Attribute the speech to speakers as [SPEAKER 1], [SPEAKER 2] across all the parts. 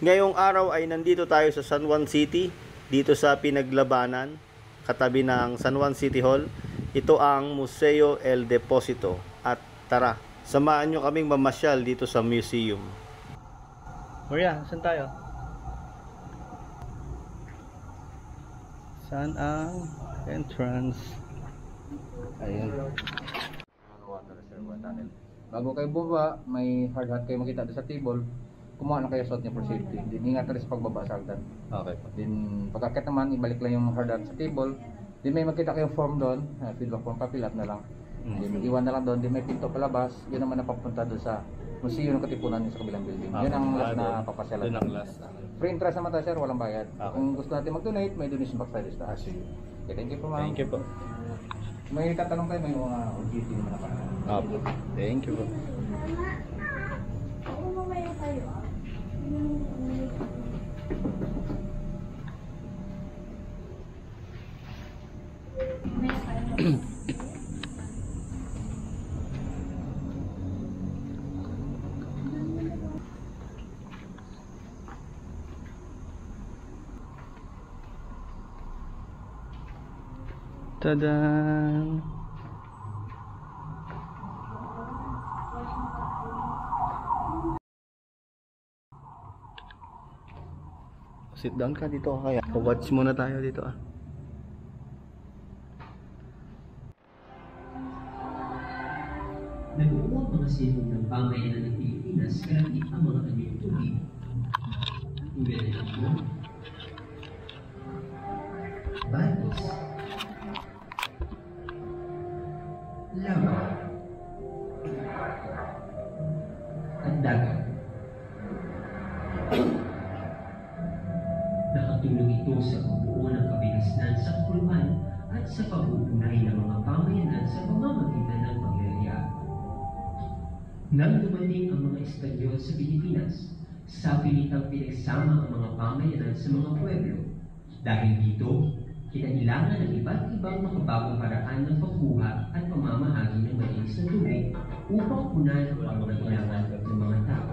[SPEAKER 1] Ngayong araw ay nandito tayo sa San Juan City, dito sa pinaglabanan, katabi ng San Juan City Hall. Ito ang Museo El Deposito. At tara, samahan nyo kaming mamasyal dito sa museum. Maria, saan tayo? Saan ang entrance? Ayun.
[SPEAKER 2] Water reservoir tunnel. Bago kayo baba, may hard hat kayo makita doon sa table. Kumuha na kayo suot niya for safety. Then ingat rin sa pagbaba sa hagdan.
[SPEAKER 1] Okay.
[SPEAKER 2] Then pagkakit naman, ibalik lang yung hard hat sa table. Then may makita kayong form doon, feedback form, papill up na lang. Then iwan na lang doon. Then may pinto palabas. Yun naman napapunta doon sa Museo ng Katipunan sa kabilang building. Yun ang last na papasyalan.
[SPEAKER 1] Yun ang last.
[SPEAKER 2] Free interest naman tayo, sir, walang bayad.
[SPEAKER 1] Okay.
[SPEAKER 2] Kung gusto natin mag-donate, may donation box tayo sa taas. Okay, thank you po, ma'am.
[SPEAKER 1] Thank you po.
[SPEAKER 2] May tatanong kayo, may mga OGT naman na pa.
[SPEAKER 1] Thank you po. Tadaan! Sit down ka dito kaya. Watch muna tayo dito ah.
[SPEAKER 3] Nag-uwag mga sinong ng pamayanan ng Pilipinas kalapit ang mga kanyang tubig. Tulad ng ito, batis, lava, at dagat. Nakatulong ito sa pagbuo ng kabigасnan sa kapuluan at sa pag-uugnay ng mga pamayanan sa pamamagitan ng paglalaya. Nang dumating ang mga Espanyol sa Pilipinas, sa pilitang pinagsama ang mga pamayanan sa mga pueblo. Dahil dito, kinailangan ng iba't ibang makabagong paraan ng pagkuha at pamamahagi ng malinis na tubig upang punan ang pangangailangan ng mga tao.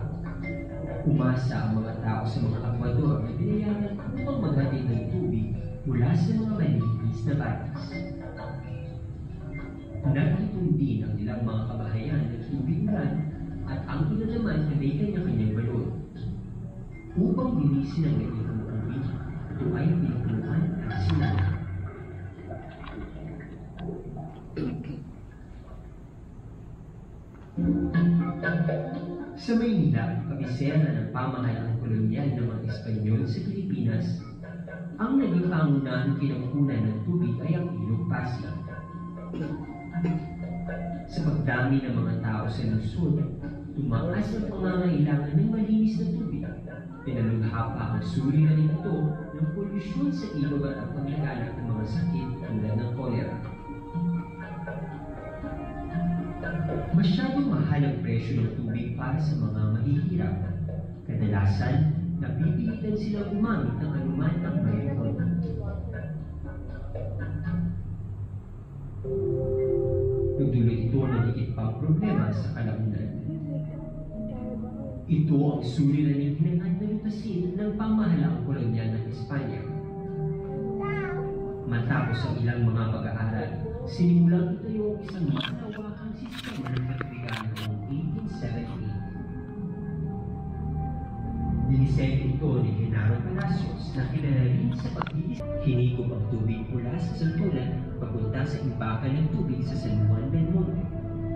[SPEAKER 3] Umasa ang mga tao sa mga akwador na binayaran upang maghatid ng tubig mula sa mga malinis na batas. Nagtitong din ang ilang mga kabahayan ng tubig ulan at ang ina naman na may kanya-kanyang balon. Upang linisin ang ganitong tubig, ito ay pinaguluhan at sinala. Sa Maynila, kabisera ng pamahalaang kolonyal ng mga Espanyol sa Pilipinas, ang naging pangunahing kinangkunan ng tubig ay ang Ilog Pasig. Sa pagdami ng mga tao sa lungsod, tumaas ang pangangailangan ng malinis na tubig. Pinalugha pa ang suliranin ito ng polusyon sa ilog at ang paglaganap ng mga sakit tulad ng kolera. Masyadong mahal ang presyo ng tubig para sa mga mahihirap. Kadalasan, napipilitan silang gumamit ng anuman ang mayroon. Nagdulot ito ng higit pang problema sa kalaunan. Ito ang suliraning hinangad na lutasin ng pamahalaang kolonyal ng Espanya. Matapos ang ilang mga pag-aaral, sinimulang itayo ang isang malawakang sistema ng pagbigan noong 1878. Dinisenyo ito ni Genaro Palacios na kilala rin sa pagdidis. Hinigop ang tubig mula sa Santolan papunta sa imbakan ng tubig sa San Juan del Monte.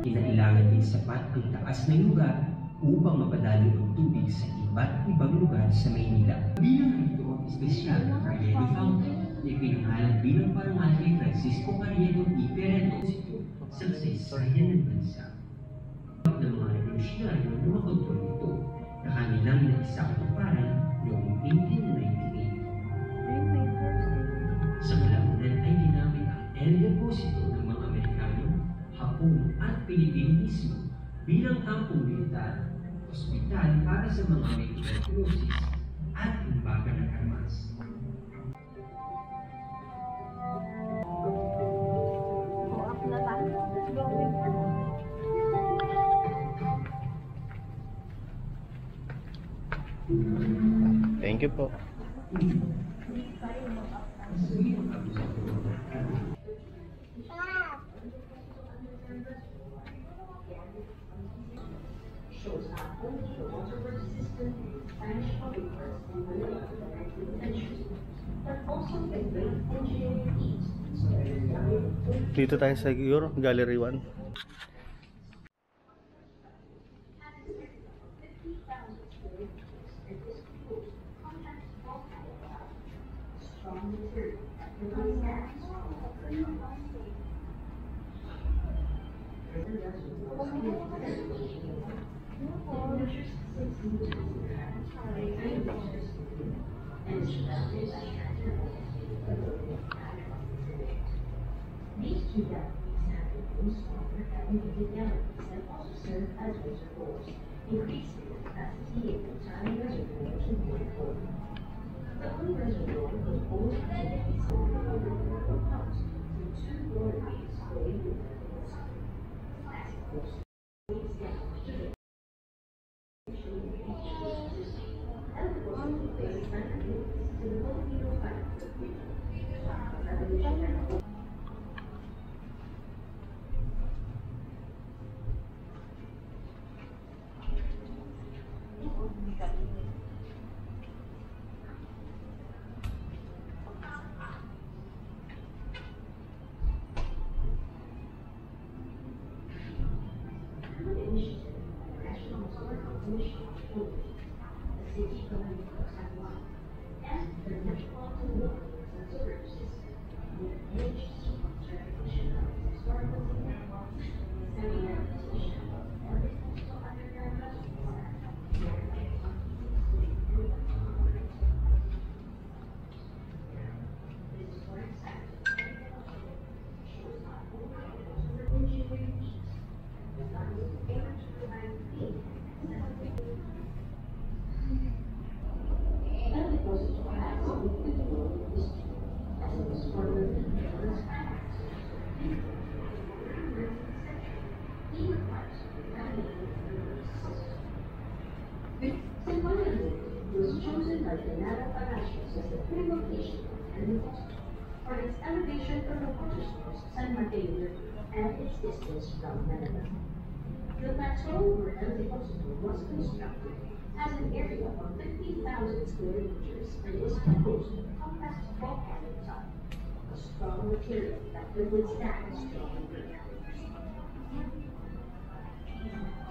[SPEAKER 3] Kinailangan din sapat ang taas ng lugar upang mapadalo ang tubig sa iba't ibang lugar sa Maynila. Bilang ito ang espesyal na Carriedo Fountain na ipinangalan bilang parangal kay Francisco Carriedo y Peredo sa kasaysayan ng bansa. Ng mga revolusyonaryo na makontrol ito na kanilang naisakatuparan noong 1898. Sa kalaunan ay ginamit ang El Deposito ng mga Amerikano, Hapon at Pilipino mismo bilang kampong militar, ospital para sa mga may tuberculosis at imbakan ng armas.
[SPEAKER 4] Thank you.
[SPEAKER 1] Thank you po.
[SPEAKER 4] Shows not only the waterworks system in Spanish public works in the late 19th century, but also the great engineering feats started
[SPEAKER 1] Dito tayo sa Gallery 1.
[SPEAKER 4] strong material that provides gas. These two galleries have been smaller elevated galleries that also serve as reservoirs, increasing the capacity of the entire reservoir to 1 The whole reservoir was always connected through 2 waterways flowing with the was chosen by the Nara Palacios as the pre-location and for its elevation from the water source San Mateo River and its distance from Manila. The plateau where El Deposito was constructed has an area of 50,000 square meters and is composed of compressed volcanic type, a strong material that could withstand strong wind.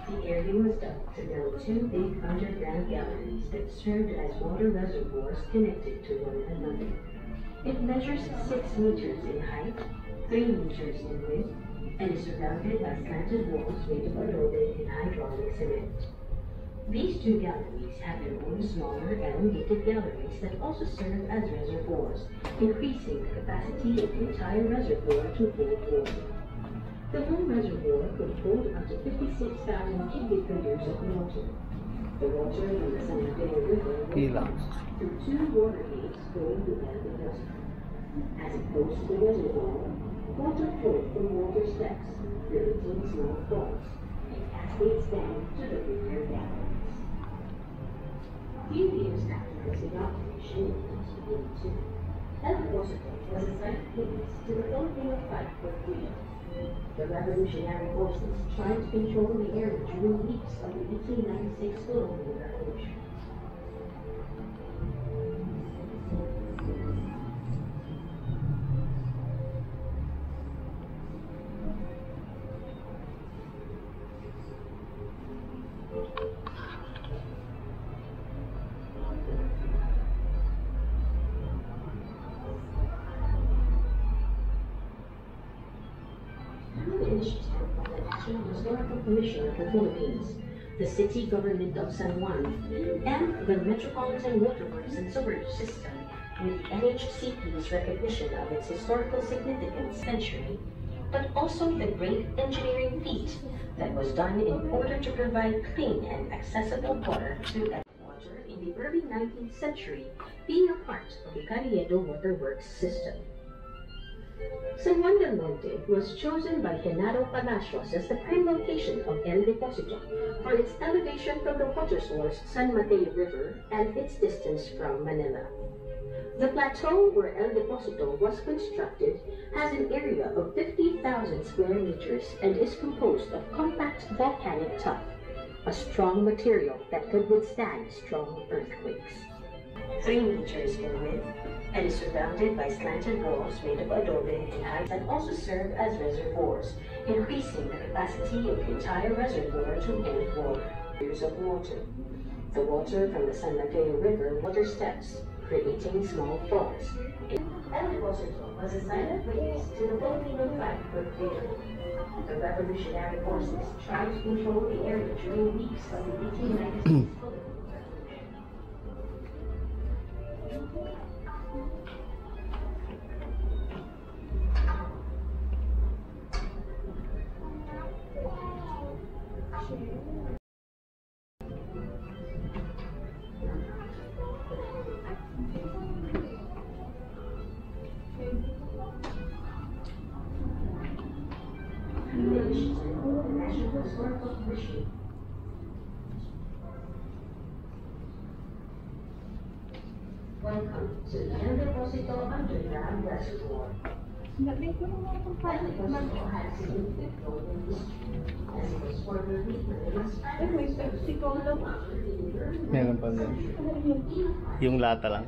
[SPEAKER 4] The area was dug to build 2 big underground galleries that served as water reservoirs connected to one another. It measures 6 meters in height, 3 meters in width, and is surrounded by slanted walls made of adobe and hydraulic cement. These 2 galleries have their own smaller elongated galleries that also serve as reservoirs, increasing the capacity of the entire reservoir to hold water. The whole reservoir could hold up to 56,000 cubic meters of water. The water from the San Mateo River runs through 2 water gates going to El Deposito. As it goes to the reservoir, water flows from water steps, releasing small falls, and cascades down to the river galleries. Few years after its inauguration in 1982, El Deposito was assigned witness to the Filipino fight for freedom. The revolutionary forces tried to control the area during weeks of the 1896 Philippine Revolution. Historical Commission of the Philippines, the City Government of San Juan, and the Metropolitan Waterworks and Sewerage System, with the NHCP's recognition of its historical significance century, but also the great engineering feat that was done in order to provide clean and accessible water to water in the early 19th century, being a part of the Carriedo Waterworks system. San Juan del Monte was chosen by Genaro Palacios as the prime location of El Deposito for its elevation from the water source San Mateo River and its distance from Manila. The plateau where El Deposito was constructed has an area of 50,000 square meters and is composed of compact volcanic tuff, a strong material that could withstand strong earthquakes. 3 meters in width and is surrounded by slanted walls made of adobe in height and also serve as reservoirs, increasing the capacity of the entire reservoir to hold water. Years of water. The water from the San Mateo River water steps, creating small falls. El Deposito was a silent witness to the Filipino fight for freedom. The revolutionary forces tried to control the area during weeks of the 1896 Welcome to the El Deposito Underground Reservoir. El Deposito had significant role in history, as it was formerly Manila's
[SPEAKER 1] Meron pa din. Yung lata lang.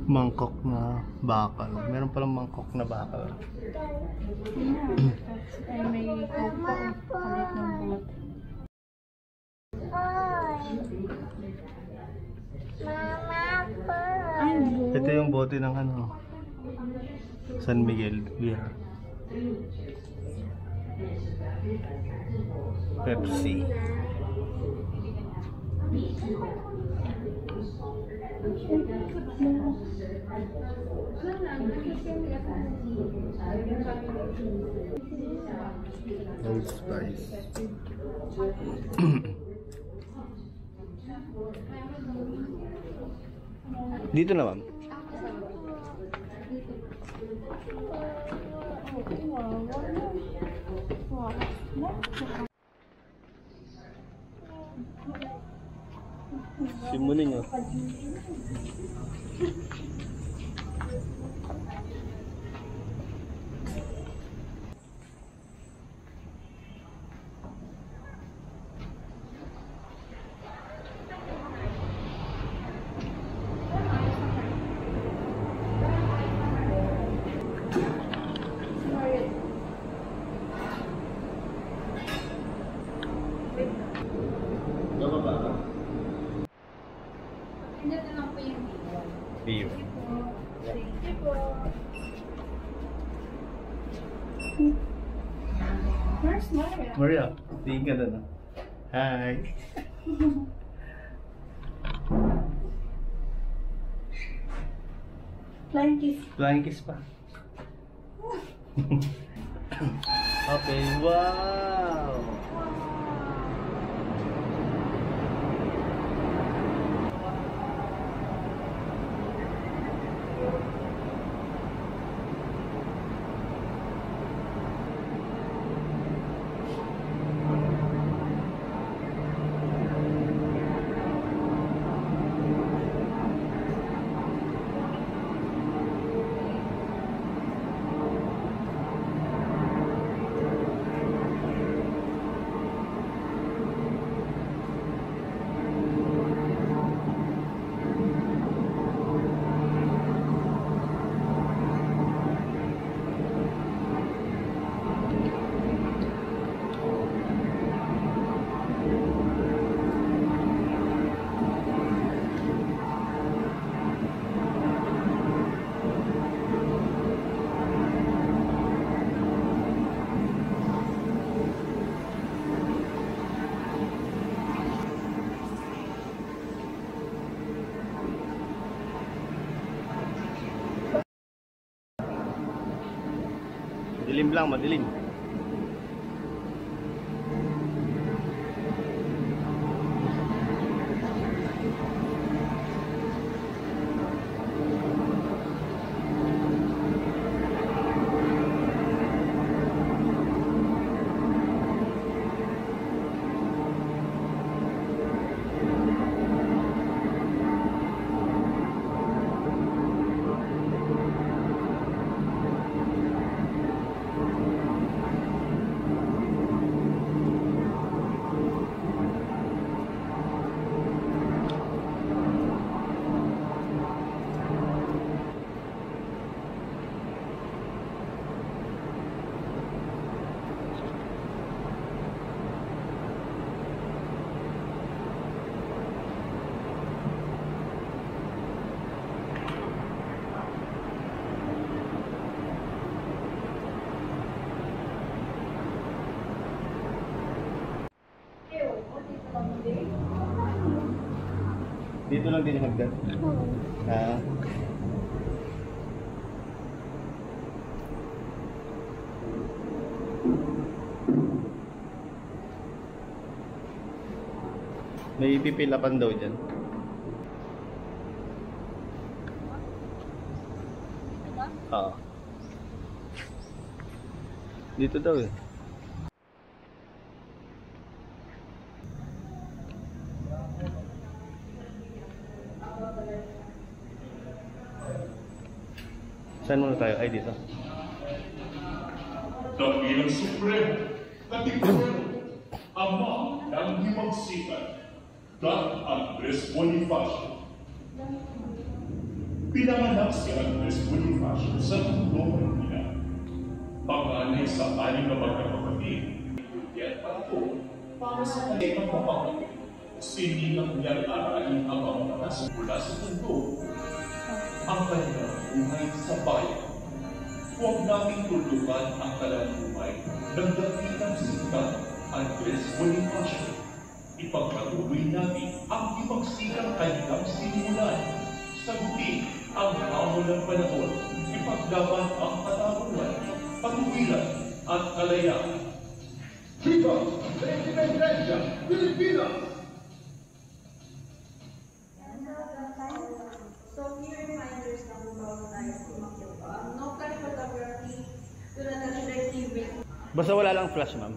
[SPEAKER 1] Mangkok na bakal. Meron palang mangkok na bakal.
[SPEAKER 5] Ay, may coke pa. Palit ng bulat. Ay,
[SPEAKER 1] Ito yung bote ng ano, San Miguel beer. Pepsi. Old Spice. Dito na, ma'am. Simunin nyo. Beer.
[SPEAKER 5] Where's Maria?
[SPEAKER 1] Maria, tingin ka na. Hi.
[SPEAKER 5] Flying kiss.
[SPEAKER 1] Flying kiss pa. Okay, wow. Madilim lang, madilim. Dito lang din yung hagdan.
[SPEAKER 5] Oo.
[SPEAKER 1] Ah. May pipilapan daw dyan. Oo. Dito daw eh. Saan muna tayo? Ay, dito.
[SPEAKER 6] Dakilang Supremo, Katipuno, Ama ng Himagsikan, Don Andres Bonifacio. Pinanganak si Andres Bonifacio sa Mundo, Manila. Panganay sa 6 na magkakapatid. At pato, para sa kanilang kapatid, sinilang niyang aralin ang mga nasa mula sa mundo. Ang kanyang buhay sa bayan. Huwag nating tulungan ang kalabuhay ng dakilang sikat Andres Bonifacio. Ipagpatuloy natin ang ipagsikang kanyang sinimulan. Sagutin ang hamon ng panahon. Ipaglaban ang katarungan, patuwiran at kalayaan. Viva la Independencia Pilipinas!
[SPEAKER 7] So, key reminders na kung bago tayo sumakyo pa. No flash photography, do not touch the exhibit.
[SPEAKER 1] Basta wala lang flash, ma'am.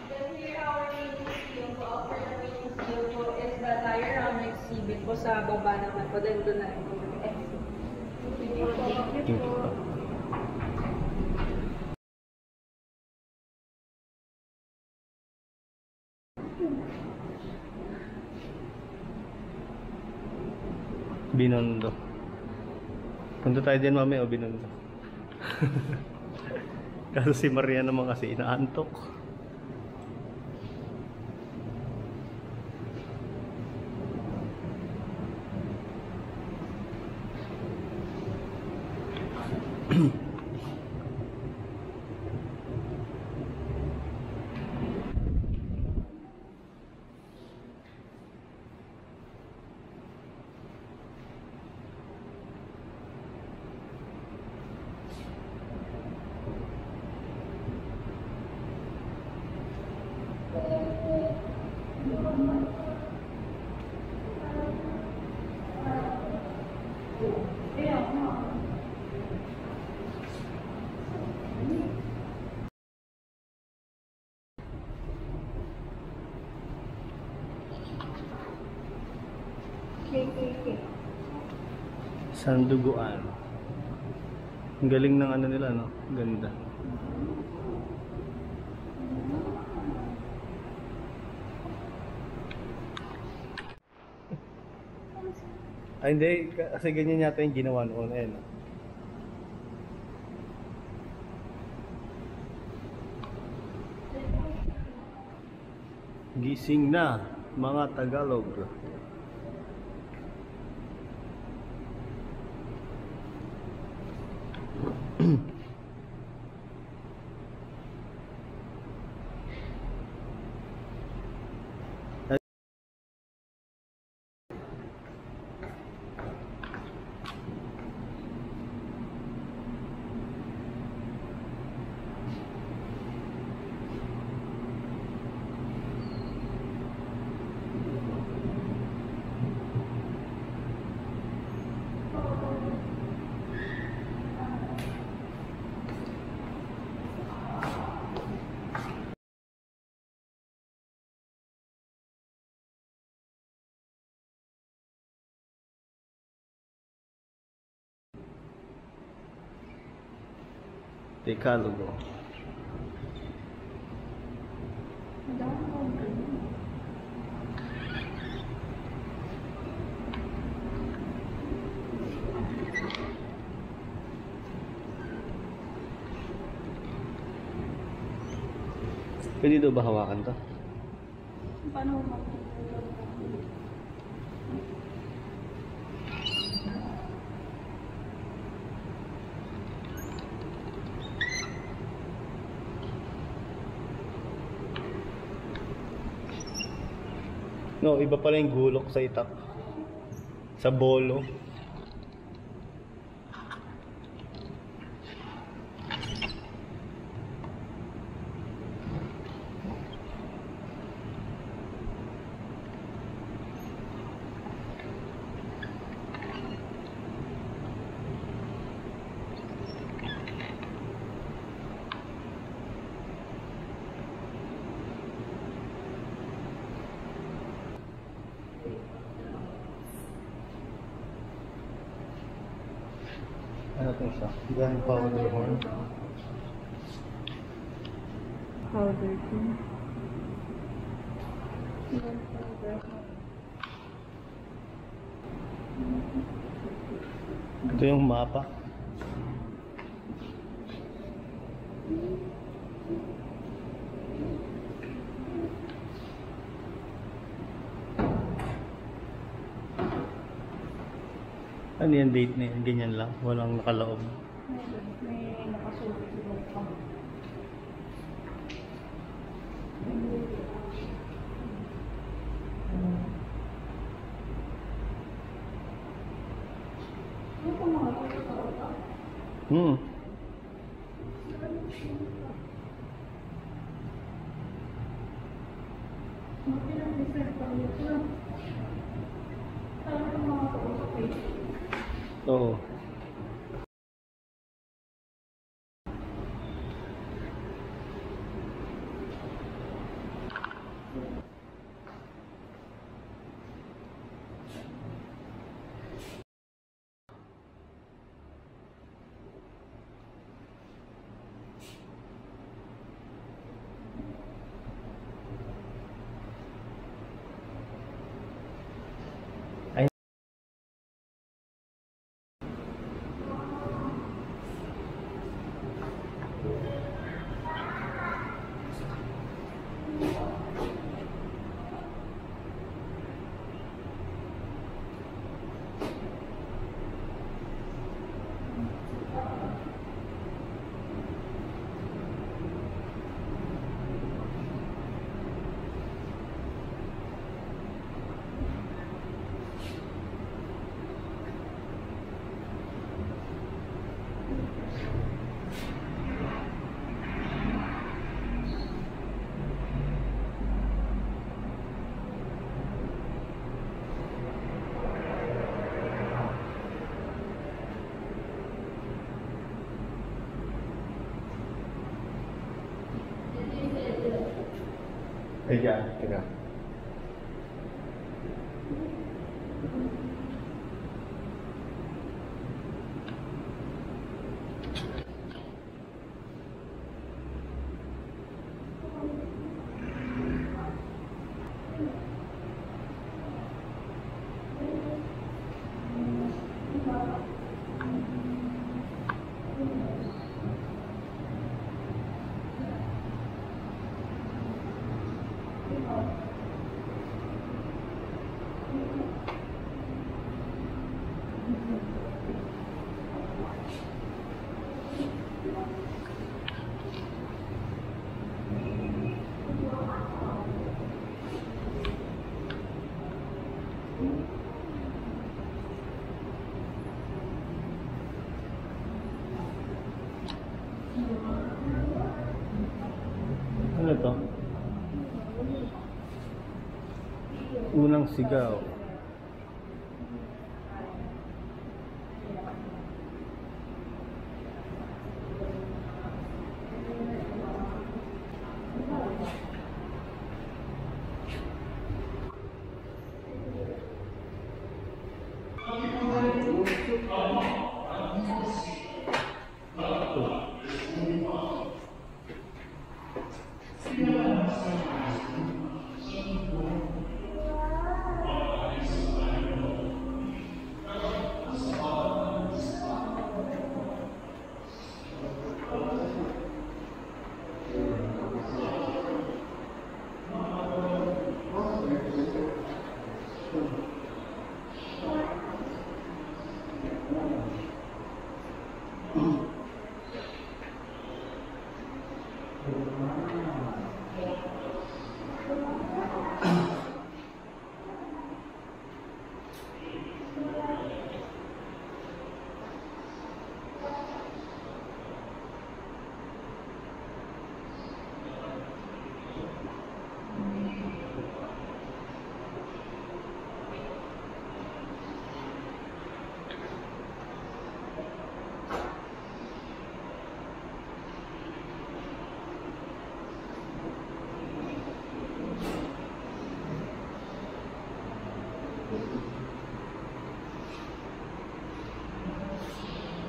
[SPEAKER 7] Then here our main museum po, after the main museum po is the diorama exhibit po sa baba naman po. Then doon na rin po mag-exhibit.
[SPEAKER 1] Thank you po. Binondo. Punta tayo din mamaya o Binondo. Kaso si Maria naman kasi inaantok.
[SPEAKER 5] Okay.
[SPEAKER 1] Sanduguan. Ang galing ng ano nila, no? Ganda. Ay, hindi. Kasi ganyan yata yung ginawa noon. Eh, no? Gising na, mga Tagalog. Decalogo. Pwede daw ba hawakan to?
[SPEAKER 5] Paano mo?
[SPEAKER 1] No, iba pala yung gulok sa itak. Sa bolo. Ano ito siya? Gano'ng powder horn?
[SPEAKER 5] Powder din.
[SPEAKER 1] Ito yung mapa. Ano yan, date na yan? Ganyan lang. Walang nakalaob.
[SPEAKER 5] May nakasulit pa.
[SPEAKER 1] Hmm. Oo. Teka. Ano to? Unang sigaw.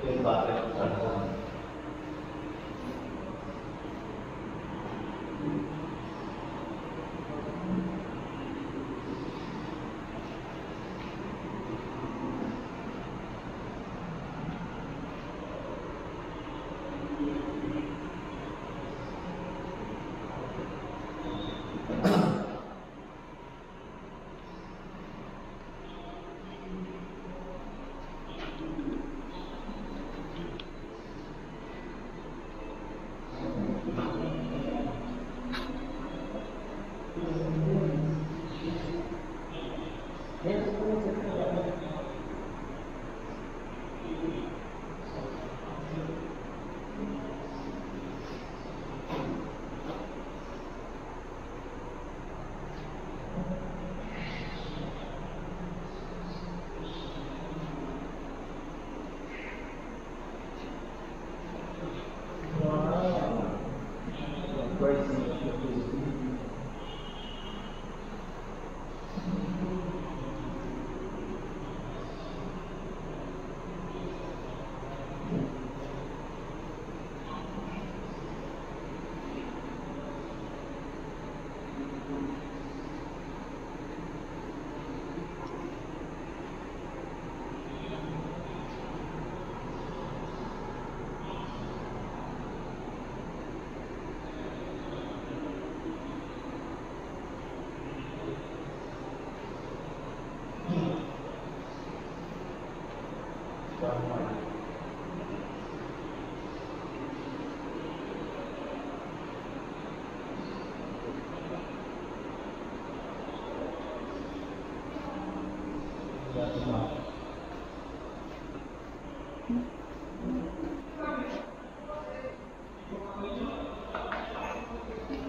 [SPEAKER 1] Yung battery.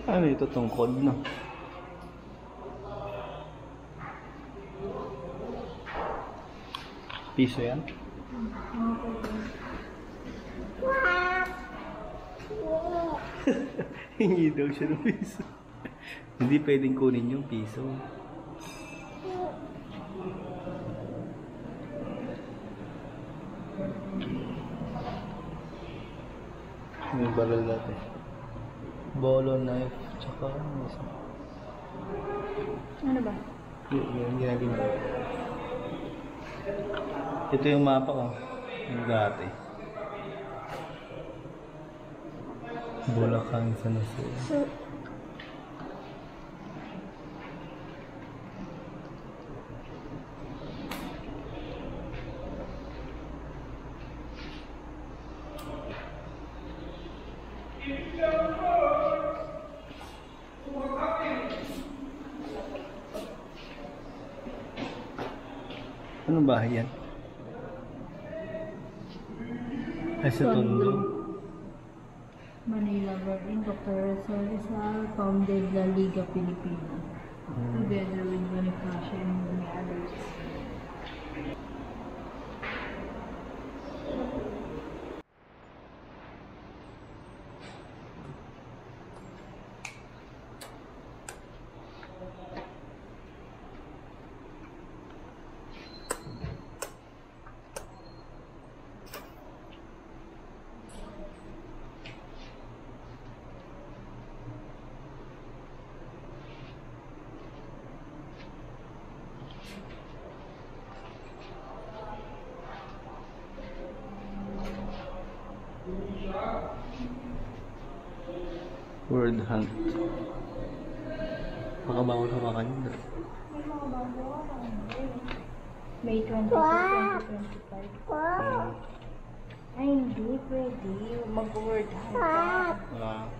[SPEAKER 1] Ano ito tungkod na? Piso yan? Hingi daw siya ng piso. Hindi pwedeng kunin yung piso. Yung baril natin. Bolo, knife, tsaka ano isa.
[SPEAKER 5] Ano ba?
[SPEAKER 1] Yung ginagawa. Ito yung mapa ko. Yung dati. Bulacan, San Jose.
[SPEAKER 5] So,
[SPEAKER 1] Anong bahay yan? Ay, sa Tondo.
[SPEAKER 5] Manila Wherein Dr. Rizal founded La Liga Pilipina together with Bonifacio and many others.
[SPEAKER 1] Word hunt. Baka bawal hawakan yun.
[SPEAKER 5] May 22, 2025. Ay, hindi pwede. Mag-word hunt ka.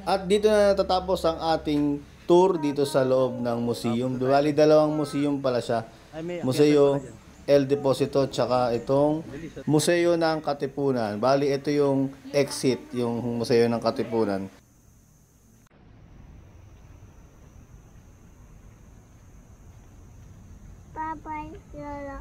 [SPEAKER 1] At dito na natatapos ang ating tour dito sa loob ng museum. Bali, dalawang museum pala siya. Museo El Deposito tsaka itong Museo ng Katipunan. Bali, ito yung exit, yung Museo ng Katipunan.
[SPEAKER 8] Bye-bye, Lola.